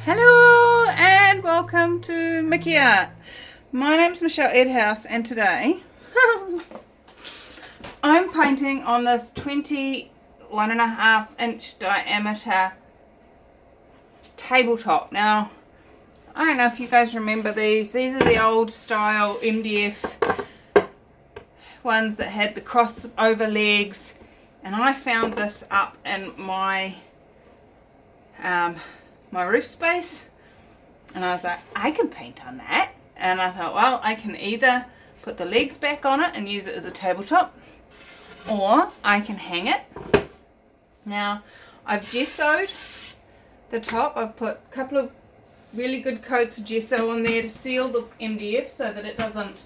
Hello and welcome to Mickey Art. My name's Michelle Edhouse and today I'm painting on this 21.5-inch diameter tabletop. Now, I don't know if you guys remember these. These are the old style MDF ones that had the crossover legs, and I found this up in my my roof space, and I was like, I can paint on that. And I thought, well, I can either put the legs back on it and use it as a tabletop, or I can hang it. Now, I've gessoed the top. I've put a couple of really good coats of gesso on there to seal the MDF so that it doesn't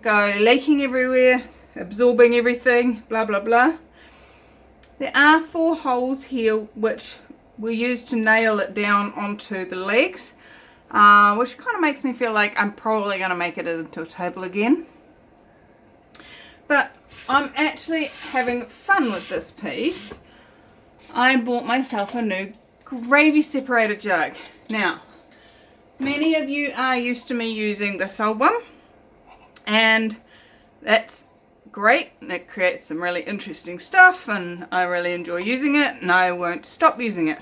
go leaking everywhere, absorbing everything, blah blah blah. There are 4 holes here which we use to nail it down onto the legs, which kind of makes me feel like I'm probably going to make it into a table again. But I'm actually having fun with this piece. I bought myself a new gravy separator jug. Now, many of you are used to me using this old one, and that's great. It creates some really interesting stuff and I really enjoy using it, and I won't stop using it.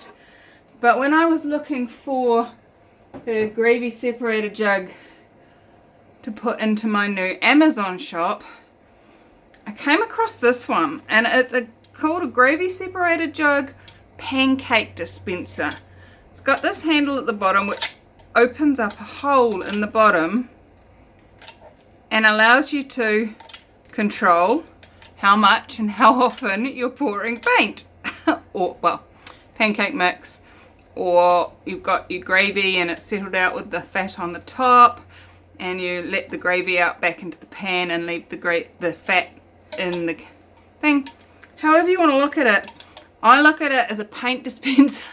But when I was looking for the gravy separator jug to put into my new Amazon shop, I came across this one, and it's called a gravy separator jug Pancake dispenser. It's got this handle at the bottom which opens up a hole in the bottom and allows you to control how much and how often you're pouring paint or, well, pancake mix, or you've got your gravy and it's settled out with the fat on the top, and you let the gravy out back into the pan and leave the fat in the thing. However you want to look at it, I look at it as a paint dispenser.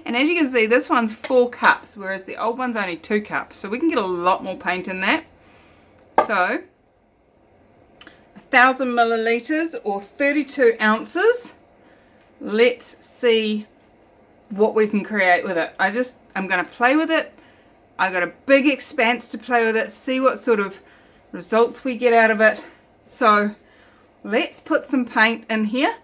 And as you can see, this one's 4 cups, whereas the old one's only 2 cups, so we can get a lot more paint in that. So 1,000 milliliters or 32 ounces. Let's see what we can create with it. I'm going to play with it. I got a big expanse to play with it, see what sort of results we get out of it. So let's put some paint in here.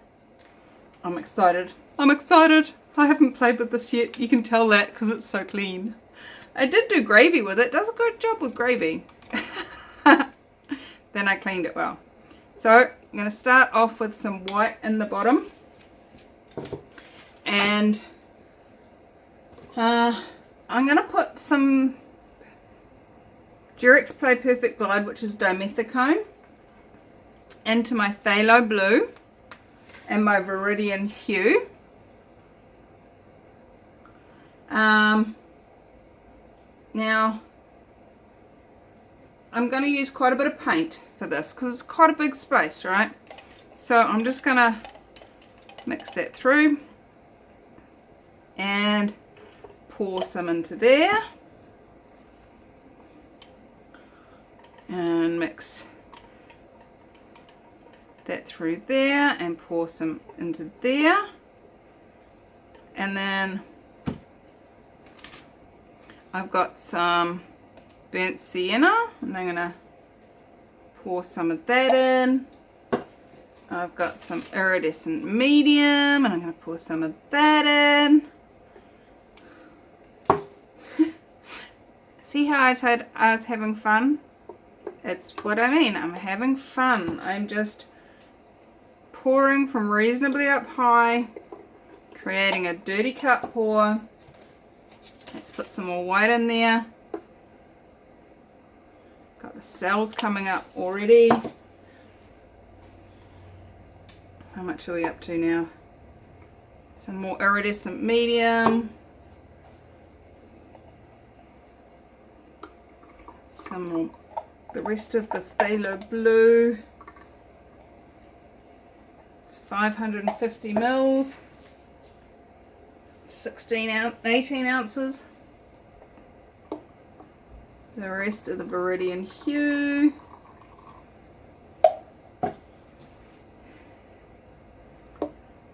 I'm excited. I haven't played with this yet. You can tell that because it's so clean. I did do gravy with it. Does a good job with gravy. Then I cleaned it well. So I'm going to start off with some white in the bottom, and I'm going to put some Durex Play Perfect Glide, which is dimethicone, into my phthalo blue and my viridian hue. Now I'm going to use quite a bit of paint for this because it's quite a big space, right? So I'm just going to mix that through and pour some into there, and mix that through there and pour some into there, and then I've got some burnt sienna, and I'm going to pour some of that in. I've got some iridescent medium, and I'm going to pour some of that in. See how I said I was having fun? It's what I mean. I'm having fun. I'm just pouring from reasonably up high, creating a dirty cut pour. Let's put some more white in there. Got the cells coming up already. How much are we up to now? Some more iridescent medium. Some more, the rest of the phthalo blue. It's 550 mils. 18 ounces. The rest of the viridian hue.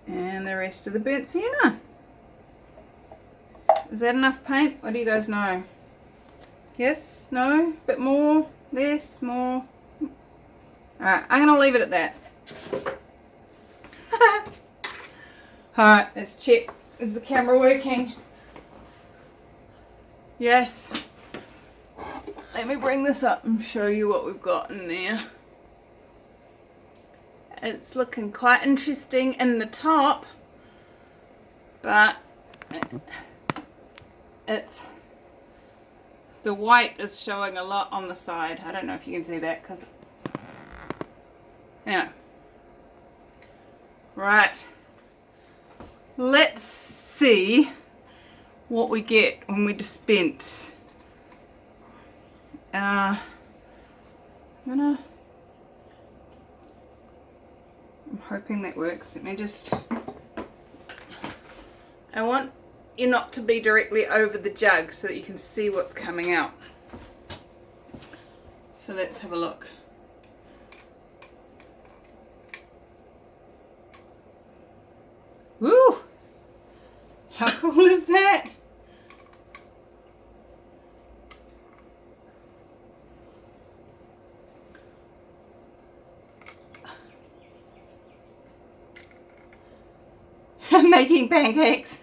And the rest of the burnt sienna. Is that enough paint? What do you guys know? Yes? No? Bit more? Less? More? Alright, I'm going to leave it at that. Alright, let's check. Is the camera working? Yes. Let me bring this up and show you what we've got in there. It's looking quite interesting in the top, but it's the white is showing a lot on the side. I don't know if you can see that because yeah. Right. Let's see what we get when we dispense. I'm hoping that works. Let me just, I want you not to be directly over the jug so that you can see what's coming out. So let's have a look. Woo! How cool is that? Making pancakes.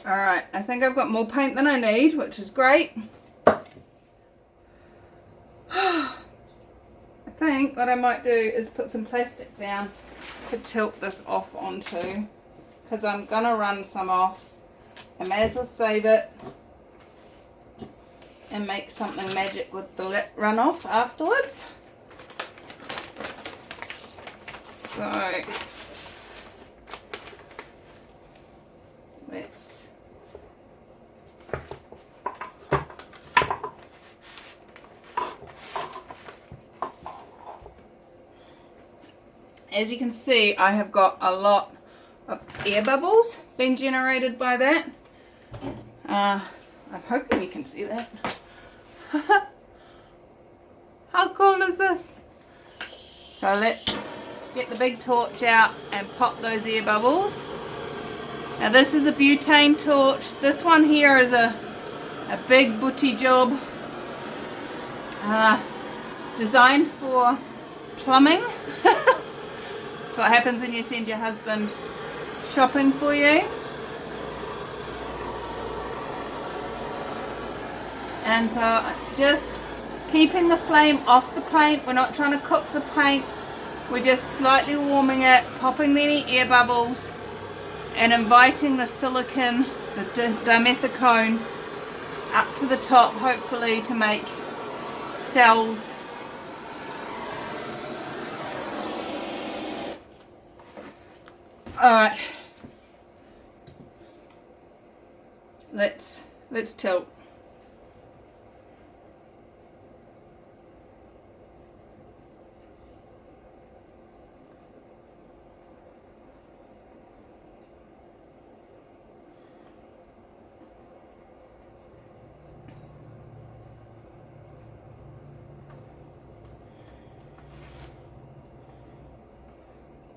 Alright, I think I've got more paint than I need, which is great. I think what I might do is put some plastic down to tilt this off onto, because I'm going to run some off. I may as well save it and make something magic with the runoff afterwards. So let's as you can see, I have got a lot of air bubbles being generated by that. I'm hoping you can see that. How cool is this? So let's get the big torch out and pop those air bubbles. Now this is a butane torch. This one here is a big booty job. Designed for plumbing. That's what happens when you send your husband shopping for you. And so just keeping the flame off the paint. We're not trying to cook the paint. We're just slightly warming it, popping any air bubbles and inviting the silicone, the dimethicone up to the top, hopefully to make cells. Alright, let's tilt.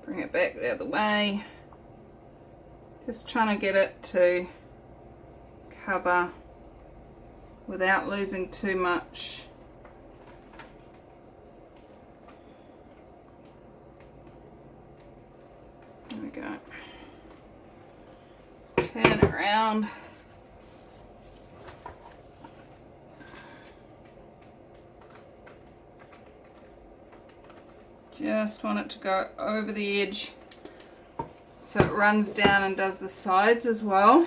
Bring it back the other way. Just trying to get it to cover without losing too much. There we go. Turn it around. Just want it to go over the edge so it runs down and does the sides as well.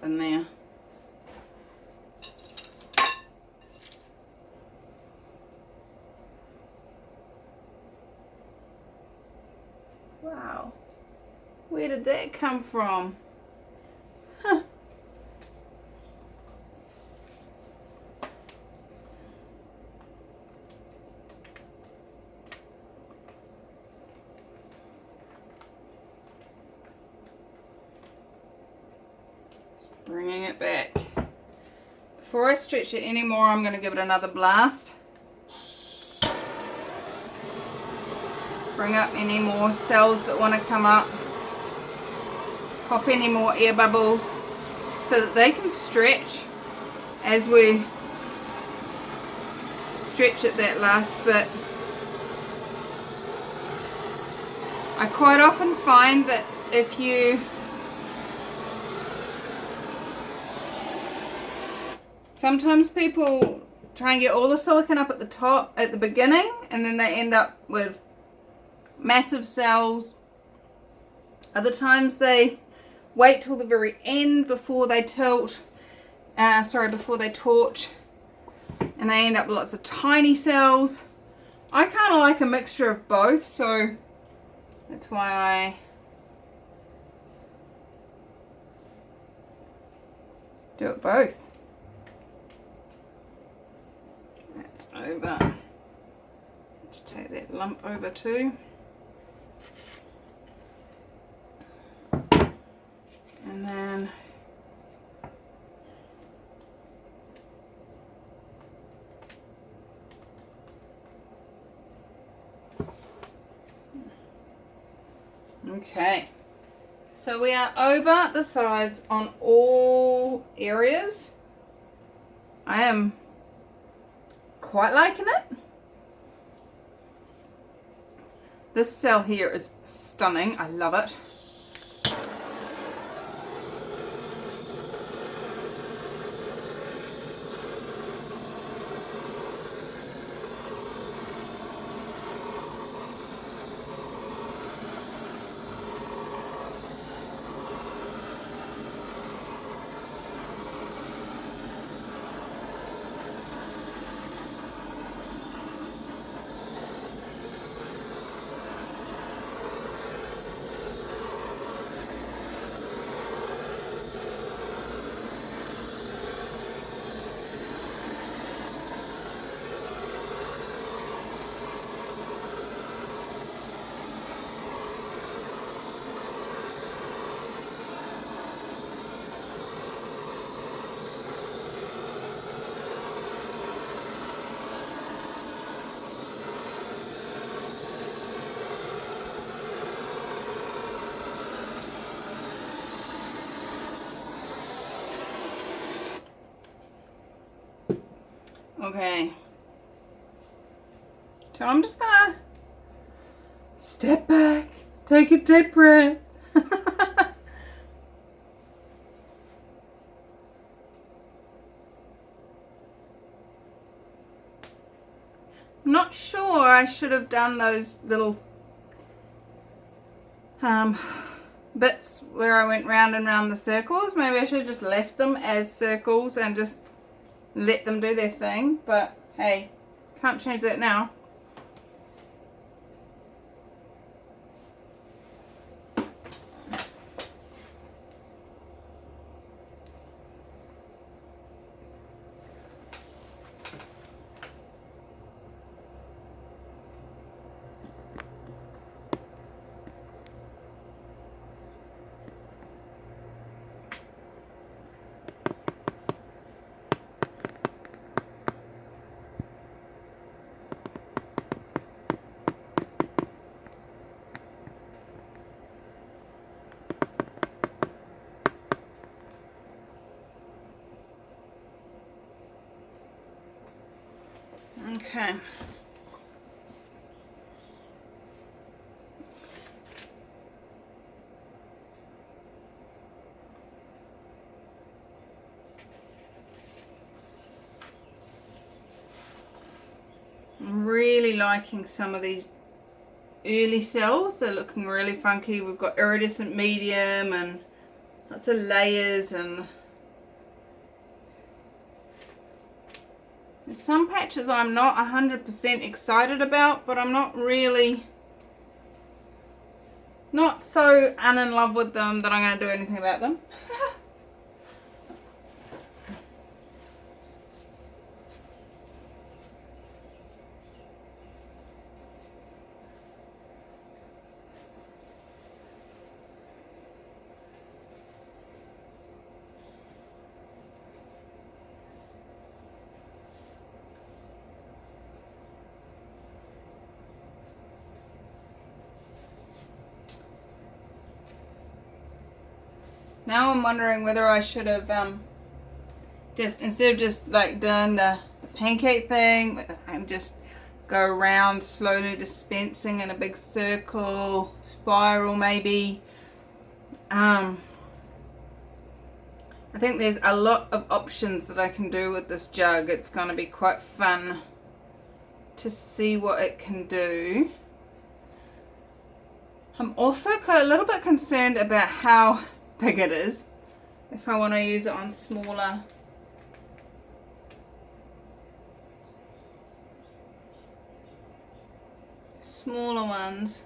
up in there. Wow, where did that come from? Huh. Just bringing it back. Before I stretch it anymore, I'm going to give it another blast. Bring up any more cells that want to come up. Pop any more air bubbles so that they can stretch as we stretch it that last bit. I quite often find that if you sometimes people try and get all the silicone up at the top at the beginning, and then they end up with massive cells. Other times they wait till the very end before they torch, and they end up with lots of tiny cells. I kind of like a mixture of both, so that's why I do it both. That's over. Let's take that lump over too. And then okay, so we are over the sides on all areas. I am quite liking it. This cell here is stunning. I love it. Okay, so I'm just gonna step back, take a deep breath. I'm not sure I should have done those little bits where I went round and round the circles. Maybe I should have just left them as circles and just let them do their thing, but hey, can't change that now. Okay. I'm really liking some of these early cells. They're looking really funky. We've got iridescent medium and lots of layers, and There's some patches I'm not 100% excited about, but I'm not so in love with them that I'm going to do anything about them. Now I'm wondering whether I should have just, instead of just like doing the pancake thing, and just go around slowly dispensing in a big circle, spiral maybe. I think there's a lot of options that I can do with this jug. It's going to be quite fun to see what it can do. I'm also a little bit concerned about how big it is, if I want to use it on smaller ones.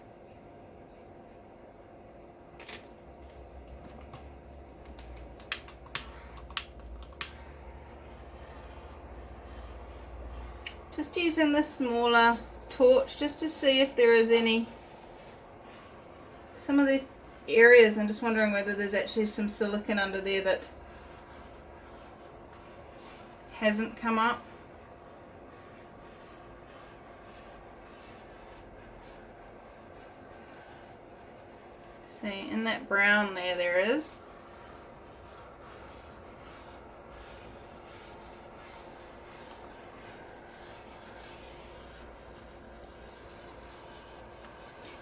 Just using this smaller torch just to see if there is some of these areas. I'm just wondering whether there's actually some silicone under there that hasn't come up. See, in that brown there is.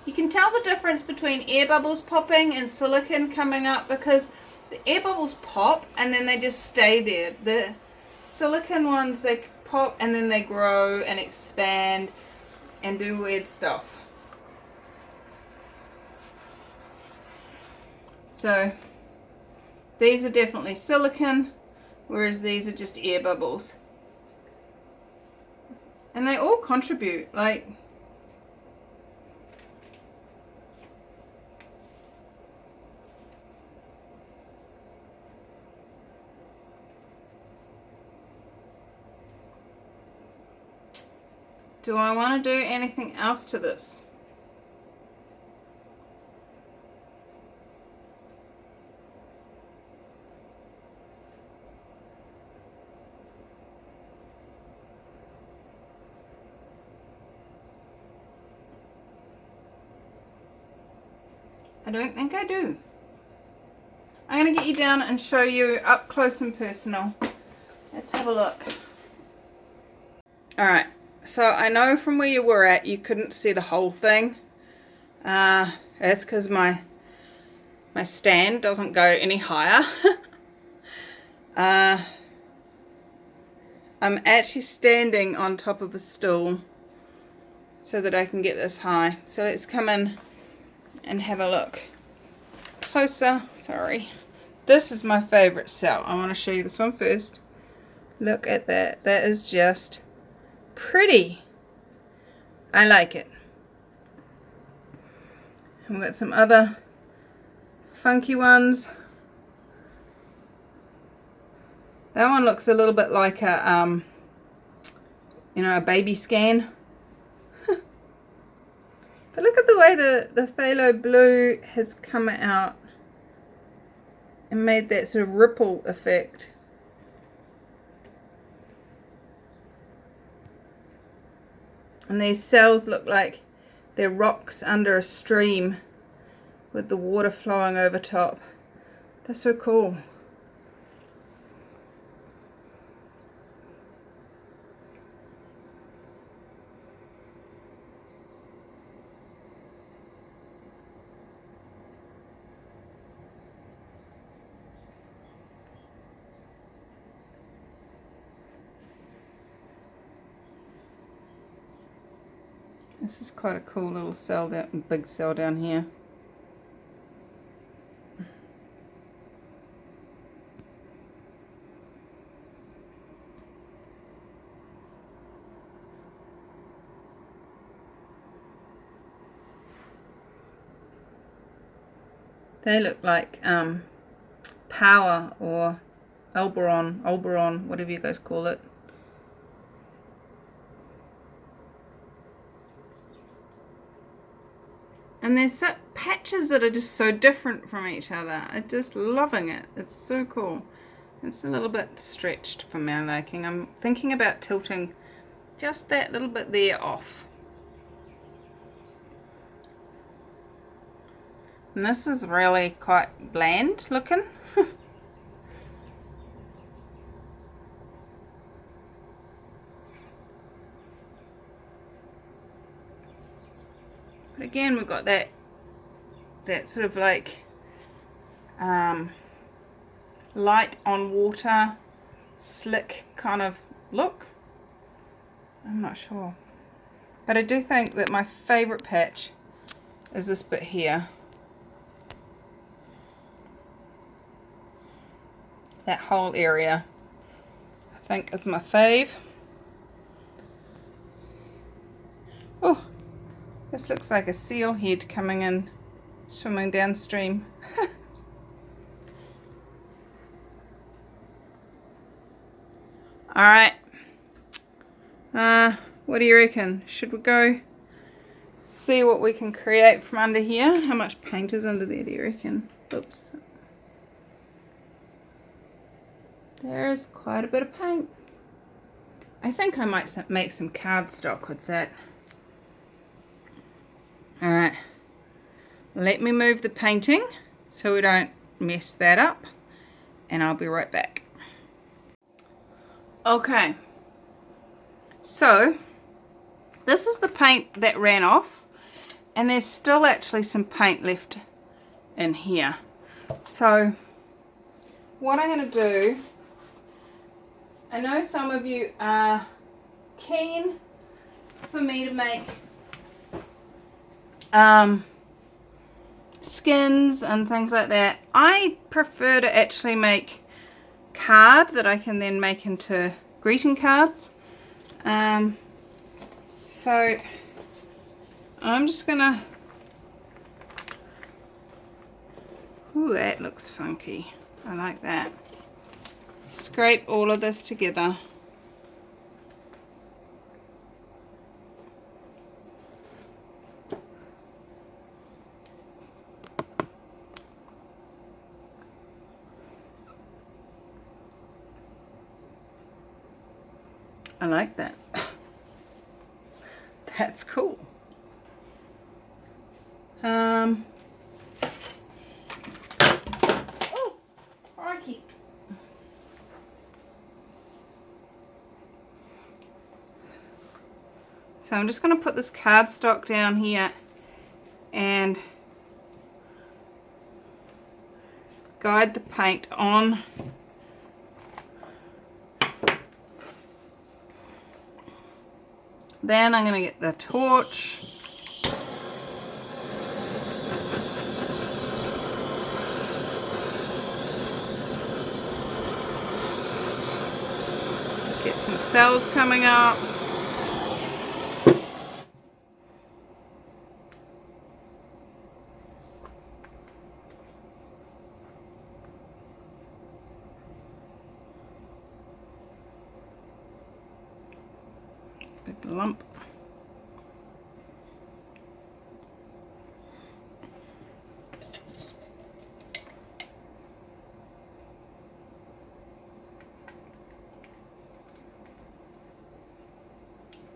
You can tell the difference between air bubbles popping and silicone coming up, because the air bubbles pop and then they just stay there. The silicone ones, they pop and then they grow and expand and do weird stuff. So these are definitely silicone, whereas these are just air bubbles. And they all contribute, like, do I want to do anything else to this? I don't think I do. I'm going to get you down and show you up close and personal. Let's have a look. Alright, so I know from where you were at you couldn't see the whole thing. That's because my stand doesn't go any higher. I'm actually standing on top of a stool so that I can get this high. So let's come in and have a look closer. Sorry, this is my favorite cell. I want to show you this one first. Look at that. That is just pretty. I like it. And we've got some other funky ones. That one looks a little bit like a a baby scan. But look at the way the phthalo blue has come out and made that sort of ripple effect. And these cells look like they're rocks under a stream with the water flowing over top. That's so cool. This is quite a cool little cell down, big cell down here. They look like Power or Oberon, whatever you guys call it. And there's patches that are just so different from each other. I'm just loving it. It's so cool. It's a little bit stretched for my liking. I'm thinking about tilting just that little bit there off. And this is really quite bland looking. But again, we've got that sort of like light on water, slick kind of look. I'm not sure. But I do think that my favourite patch is this bit here. That whole area, I think, is my fave. Oh, this looks like a seal head coming in, swimming downstream. Alright, what do you reckon? Should we go see what we can create from under here? How much paint is under there, do you reckon? Oops. There is quite a bit of paint. I think I might make some cardstock with that. Alright, let me move the painting so we don't mess that up, and I'll be right back. Okay, so this is the paint that ran off, and there's still actually some paint left in here. So what I'm going to do, I know some of you are keen for me to make skins and things like that. I prefer to actually make card that I can then make into greeting cards. So I'm just gonna, ooh, that looks funky. I like that. Scrape all of this together. I like that. That's cool. Oh, crikey. So I'm just going to put this cardstock down here and guide the paint on. Then I'm going to get the torch. Get some cells coming up. Big lump.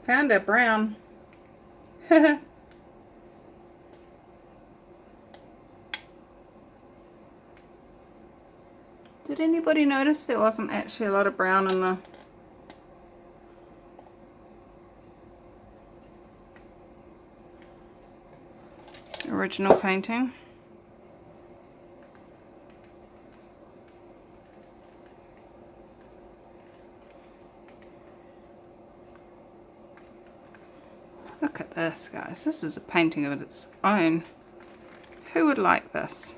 Found a brown. Did anybody notice there wasn't actually a lot of brown in the original painting? Look at this, guys. This is a painting of its own. Who would like this?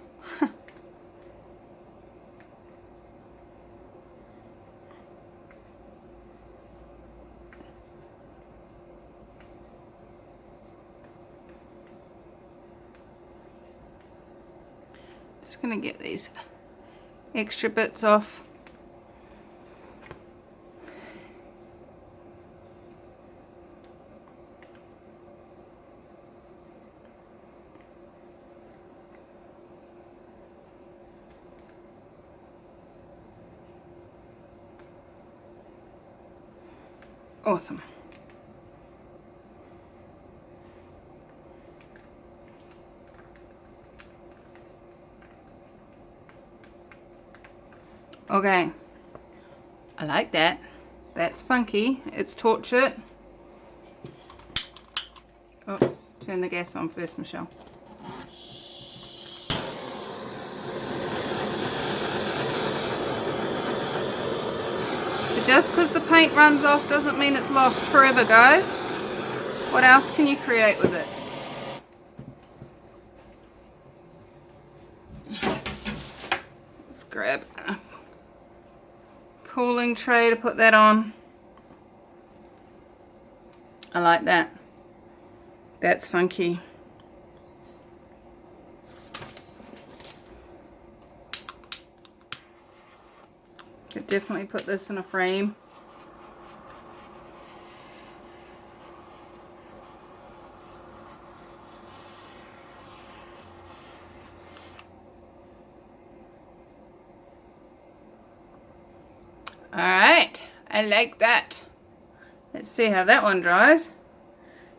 Just going to get these extra bits off. Awesome. Okay, I like that. That's funky. It's tortured. Oops, turn the gas on first, Michelle. So just because the paint runs off doesn't mean it's lost forever, guys. What else can you create with it? Let's grab a cooling tray to put that on. I like that. That's funky. Could definitely put this in a frame. Alright, I like that. Let's see how that one dries.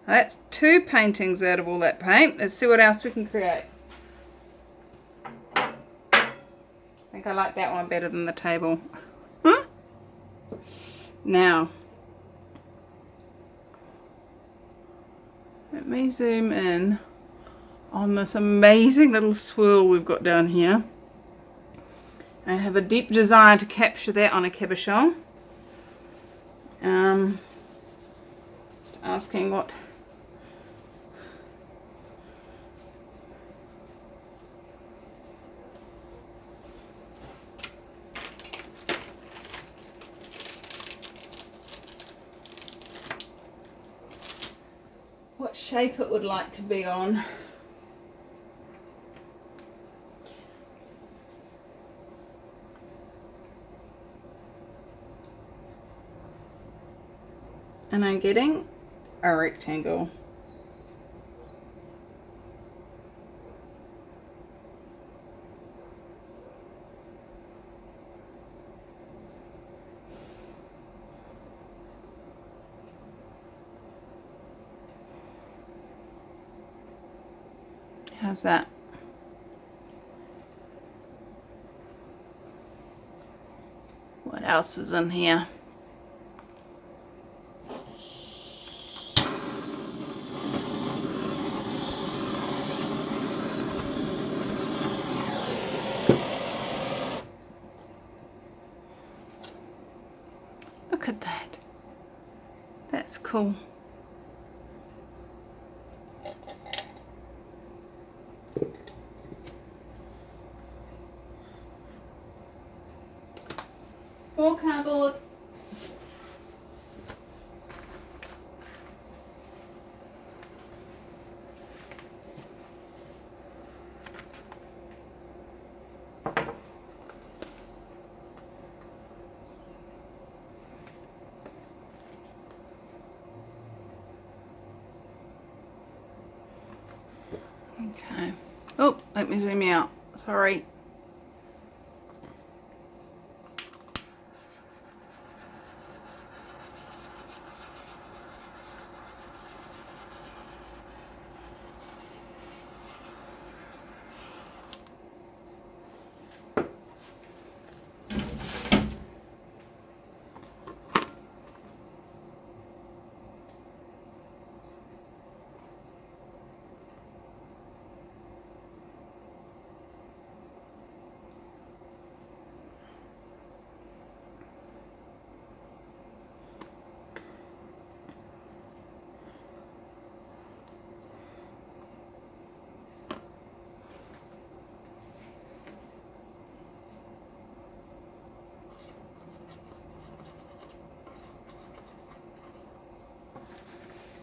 That's 2 paintings out of all that paint. Let's see what else we can create. I think I like that one better than the table. Now, let me zoom in on this amazing little swirl we've got down here. I have a deep desire to capture that on a cabochon. Just asking what shape it would like to be on. And I'm getting a rectangle. How's that? What else is in here? Look at that. That's cool. More cardboard. Okay. Oh, let me zoom out. Sorry.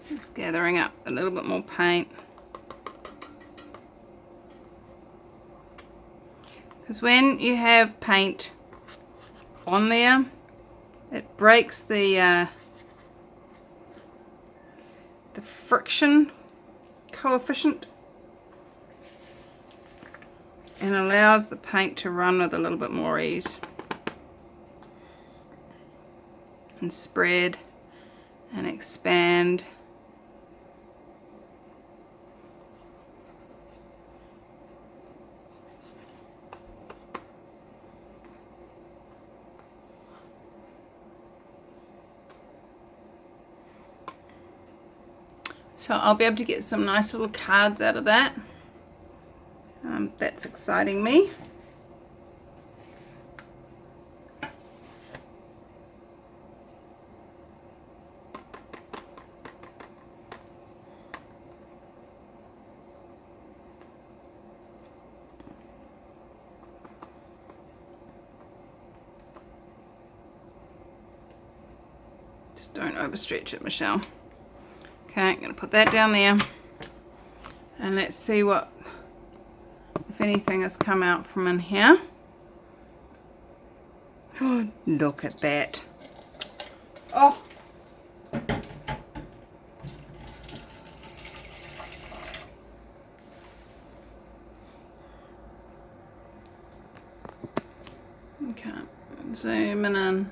Just gathering up a little bit more paint. because when you have paint on there, it breaks the friction coefficient and allows the paint to run with a little bit more ease and spread and expand. So I'll be able to get some nice little cards out of that. That's exciting me. Just don't overstretch it, Michelle. Okay, I'm going to put that down there. And let's see what, if anything has come out from in here. Oh, look at that. Oh. Okay, zooming in.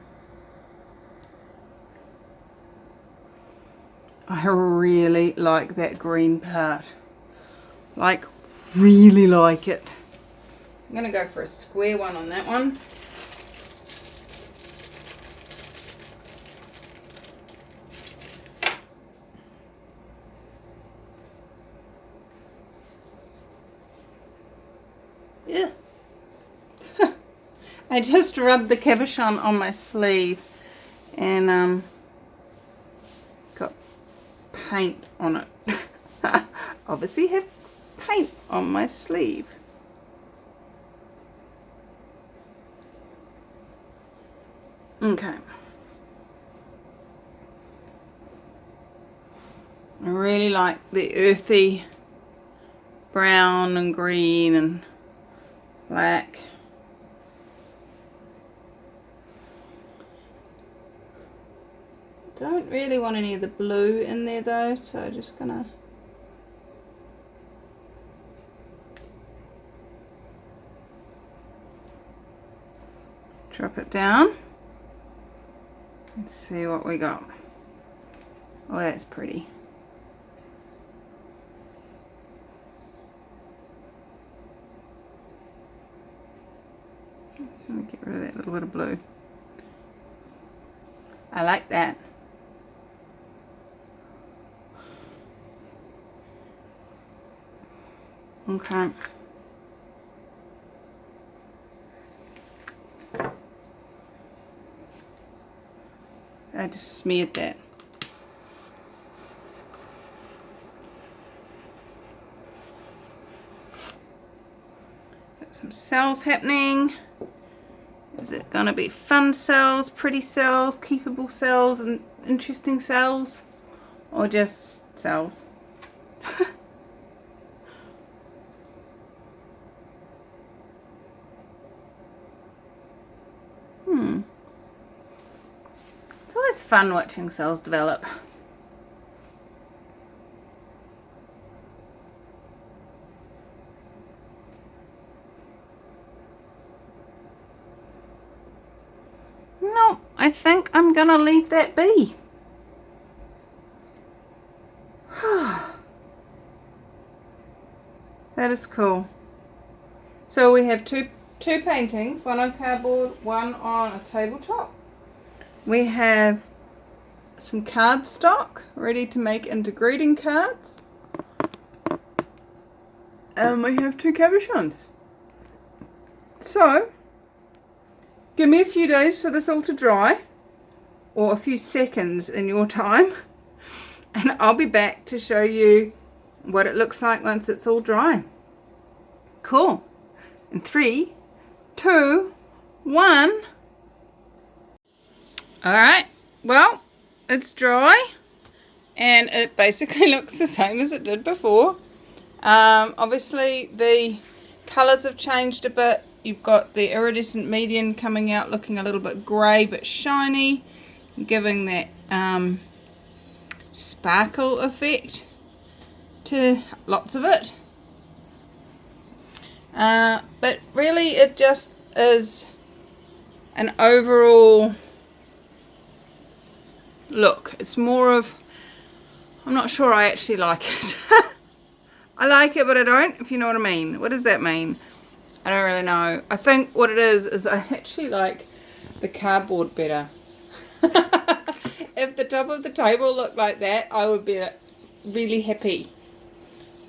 I really like that green part. Like, really like it. I'm going to go for a square one on that one. Yeah. I just rubbed the cabochon on my sleeve and got paint on it. Obviously have paint on my sleeve. Okay. I really like the earthy brown and green and black. Don't really want any of the blue in there though, so I'm just gonna drop it down and see what we got. Oh, that's pretty. Just want to get rid of that little bit of blue. I like that. Okay. I just smeared that. Got some cells happening. Is it gonna be fun cells, pretty cells, keepable cells, and interesting cells? Or just cells? It's always fun watching cells develop. No, I think I'm gonna leave that be. That is cool. So we have two paintings, one on cardboard, one on a tabletop. We have some cardstock ready to make into greeting cards. And we have two cabochons. So, give me a few days for this all to dry, or a few seconds in your time, and I'll be back to show you what it looks like once it's all dry. Cool. In 3, 2, 1. Alright, well, it's dry and it basically looks the same as it did before. Obviously the colours have changed a bit. you've got the iridescent median coming out looking a little bit grey but shiny, giving that sparkle effect to lots of it. But really it just is an overall look. It's more of, I'm not sure I actually like it. I like it, but I don't, if you know what I mean. What does that mean? I don't really know. I think what it is I actually like the cardboard better. If the top of the table looked like that, I would be really happy.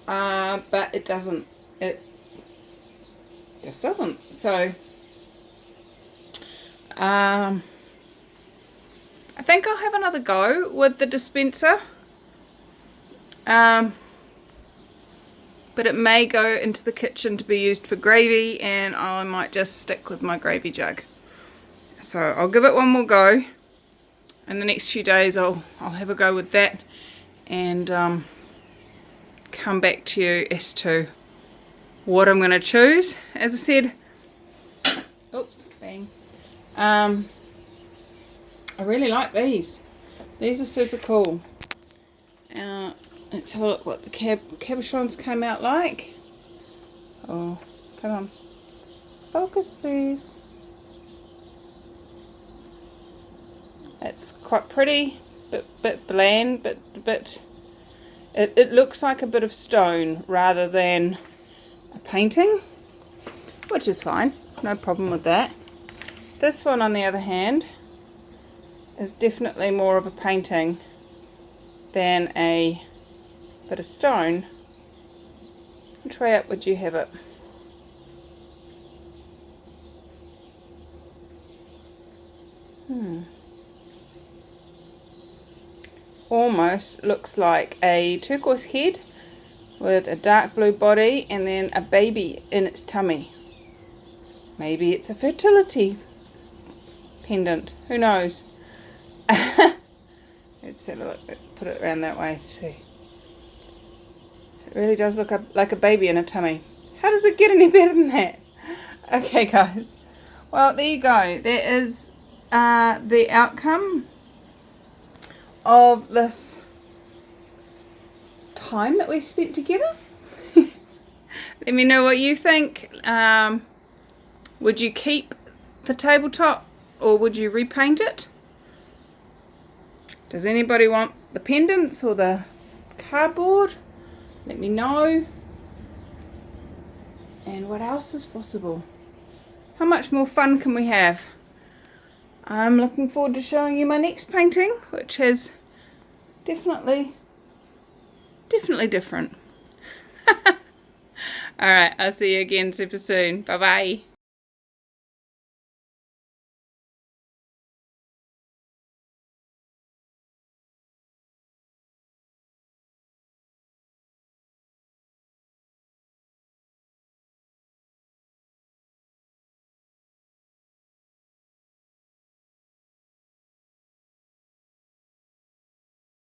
But it doesn't. It just doesn't. So, I think I'll have another go with the dispenser. But it may go into the kitchen to be used for gravy, and I might just stick with my gravy jug. So I'll give it one more go. In the next few days I'll have a go with that, and come back to you as to what I'm going to choose. As I said, oops, bang. I really like these. These are super cool. Let's have a look what the cabochons came out like. Oh, come on. Focus, please. It's quite pretty, bit bland, but it looks like a bit of stone rather than a painting, which is fine. No problem with that. This one, on the other hand, is definitely more of a painting than a bit of stone. Which way up would you have it? Almost looks like a turquoise head with a dark blue body and then a baby in its tummy. Maybe it's a fertility pendant. Who knows? Let's have a look. Put it around that way. See. It really does look like a baby in a tummy. How does it get any better than that? Okay, guys. Well, there you go. That is the outcome of this time that we spent together. Let me know what you think. Would you keep the tabletop or would you repaint it? Does anybody want the pendants or the cardboard? Let me know. And what else is possible? How much more fun can we have? I'm looking forward to showing you my next painting, which is definitely different. Alright, I'll see you again super soon. Bye bye.